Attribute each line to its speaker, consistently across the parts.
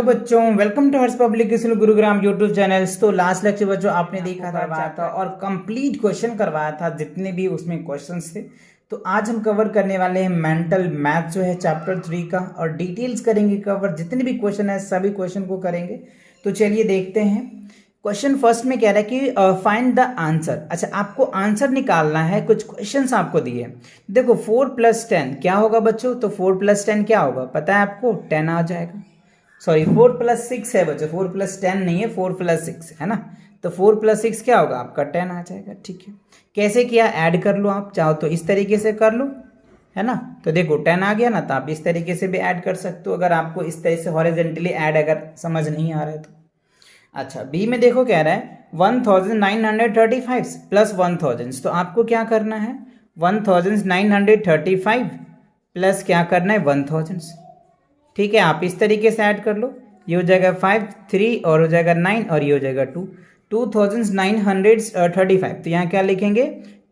Speaker 1: Hello बच्चों, welcome to Harsh public school Gurugram YouTube channels. तो last lecture बच्चों आपने देखा था और कंप्लीट क्वेश्चन करवाया था, जितने भी उसमें क्वेश्चंस थे। तो आज हम कवर करने वाले हैं मेंटल मैथ जो है चैप्टर 3 का, और डिटेल्स करेंगे कवर। जितने भी क्वेश्चन है सभी क्वेश्चन को करेंगे। तो चलिए देखते हैं। क्वेश्चन फर्स्ट में कह रहा है कि फाइंड द आंसर। अच्छा, आपको आंसर निकालना है। कुछ क्वेश्चंस आपको दिए। देखो 4 + 10 क्या होगा बच्चों? तो 4 + 10 क्या होगा पता है आपको? 10 आ जाएगा। सॉरी 4 + 6 है बच्चों, 4 + 10 नहीं है, 4 + 6 है ना। तो 4 + 6 क्या होगा आपका? 10 आ जाएगा। ठीक है, कैसे किया? ऐड कर लो, आप चाहो तो इस तरीके से कर लो, है ना। तो देखो 10 आ गया ना, तो आप इस तरीके से भी ऐड कर सकते हो, अगर आपको इस तरह से हॉरिजॉन्टली ऐड अगर समझ नहीं आ रहा है तो। अच्छा, बी में देखो कह रहा है 1935 + 1000। तो आपको क्या करना है? 1935 प्लस क्या करना है? 1000। ठीक है, आप इस तरीके से ऐड कर लो। ये हो जाएगा 5 3 और हो जाएगा 9 और ये हो जाएगा 2 2935। तो यहाँ क्या लिखेंगे?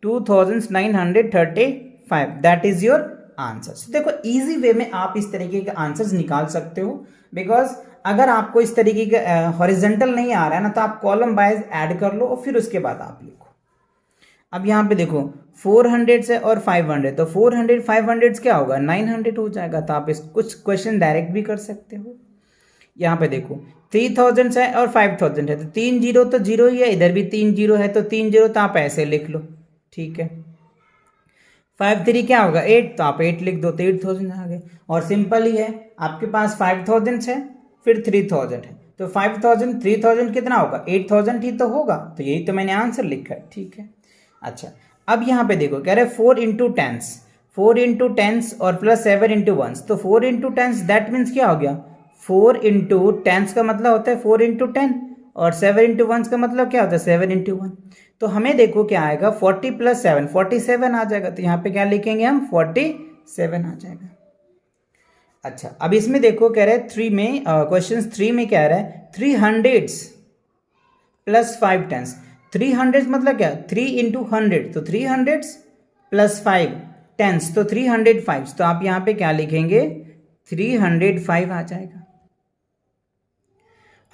Speaker 1: 2935, दैट इज योर आंसर। देखो इजी वे में आप इस तरीके के आंसर्स निकाल सकते हो, बिकॉज अगर आपको इस तरीके का हॉरिजेंटल नहीं आ रहा है ना, तो आप कॉलम वाइज ऐड कर लो और फिर उसके बाद आप लिखो। अब यहाँ पे देखो 400 से और 500, तो 400 500 क्या होगा? 900 हो जाएगा। तो आप इस कुछ क्वेश्चन डायरेक्ट भी कर सकते हो। यहाँ पे देखो 3000 है और 5000 है, तो 3 जीरो तो जीरो ही है, इधर भी 3 जीरो है तो 3 जीरो, तो आप ऐसे लिख लो। ठीक है, 5 3 क्या होगा? 8, तो आप 8 लिख दो, तो 8000 आ गए। और सिंपल ही है, आपके पास 5000 है फिर 3000 है, तो 5000 3000 कितना होगा? 8000 ही तो होगा। तो यही तो मैंने आंसर लिखा है। ठीक है, अच्छा अब यहाँ पे देखो कह रहे 4 × 10, 4 × 10 और प्लस 7 × 1। तो 4 × 10 दैट मीन्स क्या हो गया? 4 × 10 का मतलब होता है 4 × 10 और 7 × 1 का मतलब क्या होता है? 7 × 1। तो हमें देखो क्या आएगा? 40 + 7 47 आ जाएगा। तो यहाँ पे क्या लिखेंगे हम? 47 आ जाएगा। अच्छा, अब इसमें देखो कह रहे हैं 3 में क्वेश्चन 3 में कह रहा है 300 + 5 10। 300 मतलब क्या? 3 × 100, तो 300 + 5 10, तो 305। तो आप यहाँ पे क्या लिखेंगे? 305 आ जाएगा।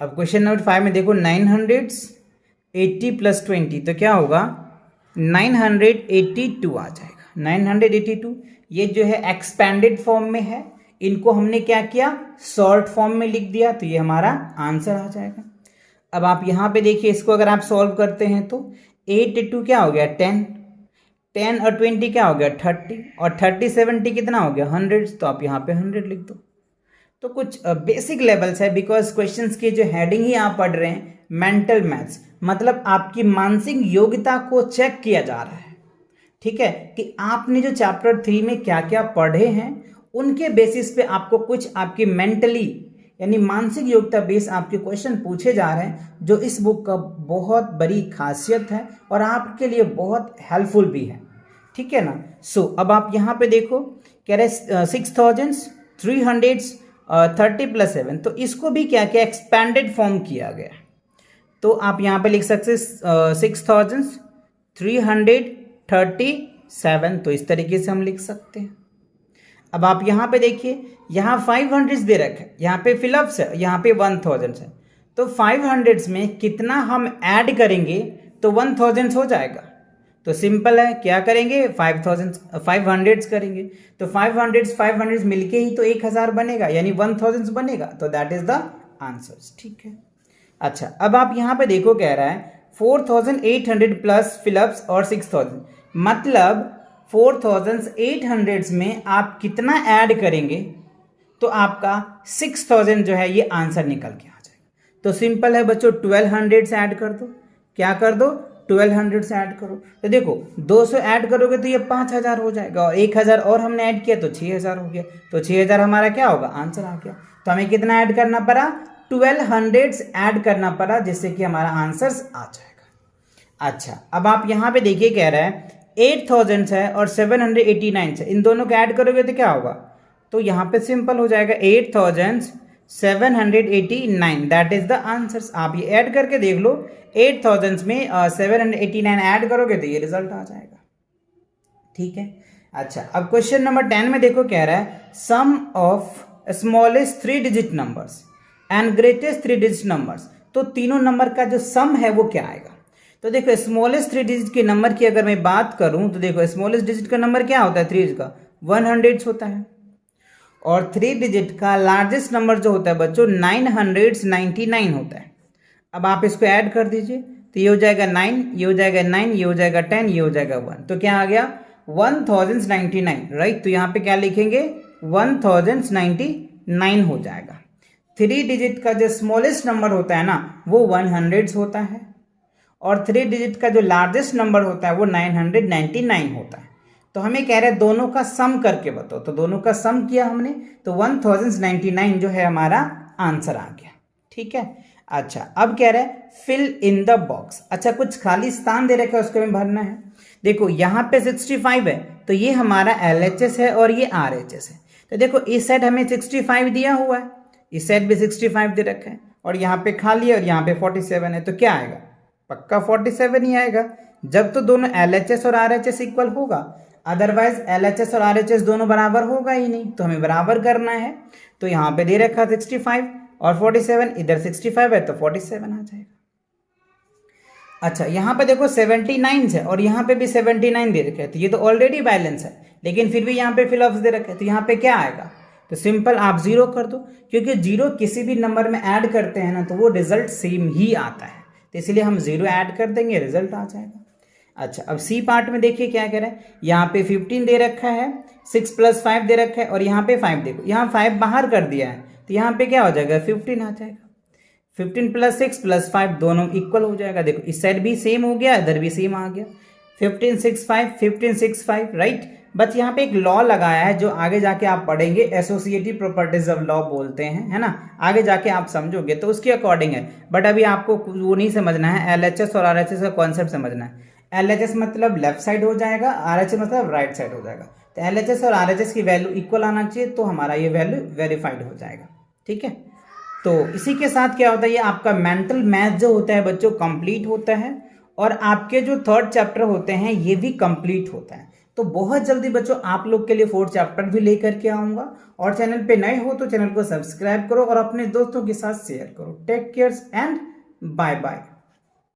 Speaker 1: अब क्वेश्चन नंबर 5 में देखो 980 + 20, तो क्या होगा? 982 आ जाएगा। 982 ये जो है एक्सपेंडेड फॉर्म में है, इनको हमने क्या किया? शॉर्ट फॉर्म में लिख दिया, तो ये हमारा आंसर आ जाएगा। अब आप यहाँ पे देखिए, इसको अगर आप सॉल्व करते हैं तो 8 × 2 क्या हो गया? 10, 10 और 20 क्या हो गया? 30, और 30 70 कितना हो गया? 100। तो आप यहाँ पे 100 लिख दो। तो कुछ बेसिक लेवल्स है, बिकॉज क्वेश्चंस की जो हेडिंग ही आप पढ़ रहे हैं मेंटल मैथ्स, मतलब आपकी मानसिक योग्यता को चेक किया जा रहा है। ठीक है, कि आपने जो चैप्टर 3 में क्या क्या पढ़े हैं, उनके बेसिस पे आपको कुछ आपकी मेंटली यानी मानसिक योग्यता बेस आपके क्वेश्चन पूछे जा रहे हैं, जो इस बुक का बहुत बड़ी खासियत है और आपके लिए बहुत हेल्पफुल भी है। ठीक है ना। सो अब आप यहाँ पे देखो कह रहे 6300 30 + 7, तो इसको भी क्या क्या एक्सपेंडेड फॉर्म किया गया। तो आप यहाँ पे लिख सकते 6337, तो इस तरीके से हम लिख सकते हैं। अब आप यहाँ पे देखिए, यहाँ 500 दे रखे, यहाँ पे फिलअप्स है, यहाँ पे 1000 है। तो 500 में कितना हम ऐड करेंगे तो 1000 हो जाएगा। तो सिंपल है, क्या करेंगे? 500 करेंगे, तो 500 मिलके ही तो 1000 बनेगा, यानी 1000 बनेगा। तो दैट इज द आंसर। ठीक है, अच्छा अब आप यहाँ पे देखो कह रहा है 4800 प्लस फिलअप्स और 6000, मतलब 4800 में आप कितना ऐड करेंगे तो आपका 6000 जो है ये आंसर निकल के आ जाएगा। तो सिंपल है बच्चों, 1200 से ऐड कर दो। क्या कर दो? 1200 से ऐड करो। तो देखो 200 ऐड करोगे तो ये 5000 हो जाएगा, और 1000 और हमने ऐड किया तो 6000 हो गया। तो 6000 हमारा क्या होगा? आंसर आ गया। तो हमें कितना ऐड करना पड़ा? 1200 ऐड करना पड़ा, जिससे कि हमारा आंसर आ जाएगा। अच्छा, अब आप यहाँ पे देखिए कह रहा है 8000 है और 789 है, इन दोनों को ऐड करोगे तो क्या होगा? तो यहाँ पे सिंपल हो जाएगा 8789, दैट इज द आंसर। आप ये ऐड करके देख लो, 8000 में 789 ऐड करोगे तो ये रिजल्ट आ जाएगा। ठीक है, अच्छा अब क्वेश्चन नंबर 10 में देखो कह रहा है sum of smallest 3 digit numbers. And greatest 3 digit numbers, तो तीनों नंबर का जो सम है वो क्या आएगा। तो देखो स्मॉलेस्ट 3 डिजिट के नंबर की अगर मैं बात करूं तो देखो स्मॉलेस्ट डिजिट का नंबर क्या होता है 3 डिजिट का 100 होता है, और 3 डिजिट का लार्जेस्ट नंबर जो होता है बच्चों 999 होता है। अब आप इसको ऐड कर दीजिए तो ये हो जाएगा 9, ये हो जाएगा 9, ये हो जाएगा 10, ये हो जाएगा 1, तो क्या आ गया 1099, राइट। तो यहाँ पे क्या लिखेंगे 1099 हो जाएगा। 3 डिजिट का जो स्मॉलेस्ट नंबर होता है ना वो 100 होता है, और 3 डिजिट का जो लार्जेस्ट नंबर होता है वो 999 होता है। तो हमें कह रहे हैं दोनों का सम करके बताओ, तो दोनों का सम किया हमने तो 1099 जो है हमारा आंसर आ गया, ठीक है। अच्छा अब कह रहे हैं फिल इन द बॉक्स। अच्छा कुछ खाली स्थान दे रखा है उसको हमें भरना है। देखो यहाँ पे 65 है तो ये हमारा LHS है और ये RHS है। तो देखो इस साइड हमें 65 दिया हुआ है, इस साइड भी 65 दे रखा है, और यहाँ पे खाली है और यहाँ पे 47 है, तो क्या आएगा पक्का 47 ही आएगा जब तो दोनों LHS और RHS इक्वल होगा, अदरवाइज LHS और RHS दोनों बराबर होगा ही नहीं, तो हमें बराबर करना है। तो यहाँ पे दे रखा 65 और 47, इधर 65 है तो 47 आ जाएगा। अच्छा यहाँ पे देखो 79 है और यहाँ पे भी 79 दे रखे हैं, तो ये तो ऑलरेडी बैलेंस है, लेकिन फिर भी यहाँ पे फिलअप्स दे रखे हैं, तो यहाँ पे क्या आएगा, तो सिंपल आप 0 कर दो, क्योंकि 0 किसी भी नंबर में ऐड करते हैं ना तो वो रिजल्ट सेम ही आता है, तो इसलिए हम 0 ऐड कर देंगे, रिजल्ट आ जाएगा। अच्छा अब सी पार्ट में देखिए क्या कह रहा है, यहाँ पे 15 दे रखा है, 6 + 5 दे रखा है, और यहाँ पे 5 देखो, यहाँ 5 बाहर कर दिया है तो यहाँ पे क्या हो जाएगा 15 आ जाएगा। 15 + 6 + 5 दोनों इक्वल हो जाएगा, देखो इस साइड भी सेम हो गया, इधर भी सेम आ गया, 15 6 5 15 6 5, राइट। बस यहाँ पे एक लॉ लगाया है जो आगे जाके आप पढ़ेंगे, एसोसिएटिव प्रॉपर्टीज ऑफ लॉ बोलते हैं, है ना, आगे जाके आप समझोगे तो उसके अकॉर्डिंग है, बट अभी आपको वो नहीं समझना है, LHS और RHS का कॉन्सेप्ट समझना है। LHS मतलब लेफ्ट साइड हो जाएगा, RHS मतलब राइट साइड हो जाएगा, तो LHS और RHS की वैल्यू इक्वल आना चाहिए, तो हमारा ये वैल्यू वेरीफाइड हो जाएगा, ठीक है। तो इसी के साथ क्या होता है, ये आपका मेंटल मैथ जो होता है बच्चों कंप्लीट होता है, और आपके जो 3rd चैप्टर होते हैं ये भी कंप्लीट होता है। तो बहुत जल्दी बच्चों आप लोग के लिए 4th चैप्टर भी लेकर के आऊँगा, और चैनल पे नए हो तो चैनल को सब्सक्राइब करो और अपने दोस्तों के साथ शेयर करो। Take care and bye bye.